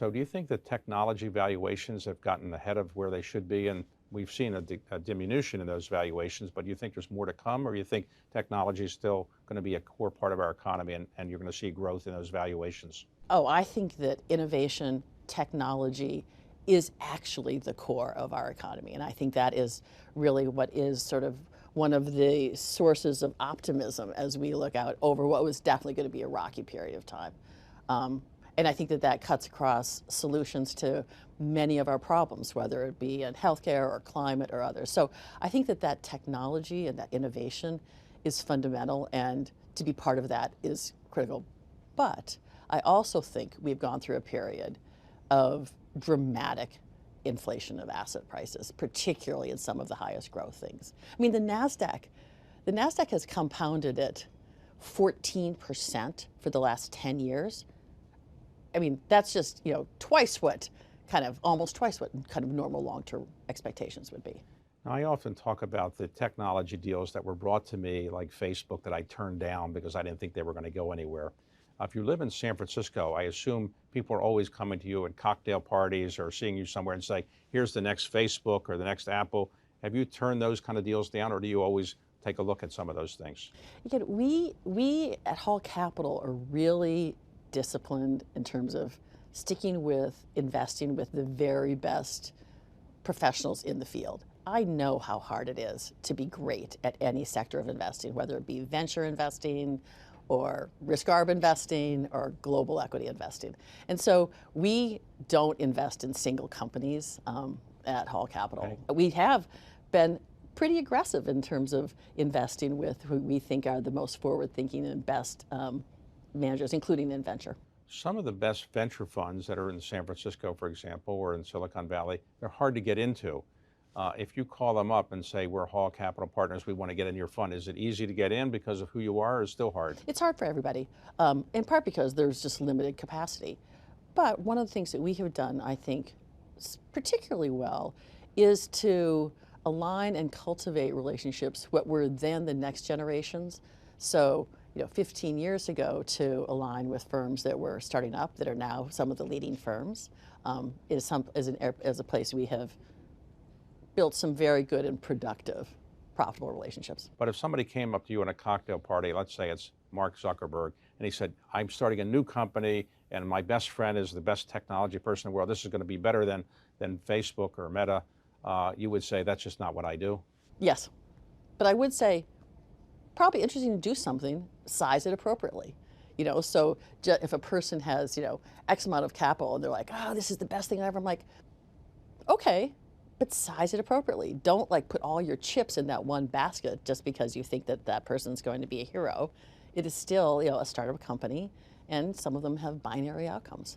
So do you think that technology valuations have gotten ahead of where they should be? And we've seen a diminution in those valuations, but do you think there's more to come, or do you think technology is still going to be a core part of our economy and you're going to see growth in those valuations? Oh, I think that innovation, technology is actually the core of our economy. And I think that is really what is sort of one of the sources of optimism as we look out over what was definitely going to be a rocky period of time. And I think that that cuts across solutions to many of our problems, whether it be in healthcare or climate or others. So I think that that technology and that innovation is fundamental, and to be part of that is critical. But I also think we've gone through a period of dramatic inflation of asset prices, particularly in some of the highest growth things. I mean, the NASDAQ has compounded at 14% for the last 10 years. I mean, that's just, almost twice what kind of normal long-term expectations would be. Now, I often talk about the technology deals that were brought to me, like Facebook, that I turned down because I didn't think they were going to go anywhere. If you live in San Francisco, I assume people are always coming to you at cocktail parties or seeing you somewhere and say, here's the next Facebook or the next Apple. Have you turned those kind of deals down, or do you always take a look at some of those things? Again, we at Hall Capital are really disciplined in terms of sticking with investing with the very best professionals in the field. I know how hard it is to be great at any sector of investing, whether it be venture investing or risk arb investing or global equity investing. And so we don't invest in single companies at Hall Capital. Okay. We have been pretty aggressive in terms of investing with who we think are the most forward-thinking and best managers, including in venture. Some of the best venture funds that are in San Francisco, for example, or in Silicon Valley, they're hard to get into. If you call them up and say, we're Hall Capital Partners, we want to get in your fund, is it easy to get in because of who you are, or is it still hard? It's hard for everybody, in part because there's just limited capacity. But one of the things that we have done, I think, particularly well, is to align and cultivate relationships what were then the next generations. So, 15 years ago, to align with firms that were starting up that are now some of the leading firms is a place we have built some very good and productive, profitable relationships. But if somebody came up to you in a cocktail party, let's say it's Mark Zuckerberg, and he said, I'm starting a new company and my best friend is the best technology person in the world, this is going to be better than Facebook or Meta, you would say, that's just not what I do? Yes. But I would say, probably interesting to do something, size it appropriately. So if a person has, X amount of capital and they're like, oh, this is the best thing ever, I'm like, okay, but size it appropriately. Don't put all your chips in that one basket just because you think that that person's going to be a hero. It is still, a startup company, and some of them have binary outcomes.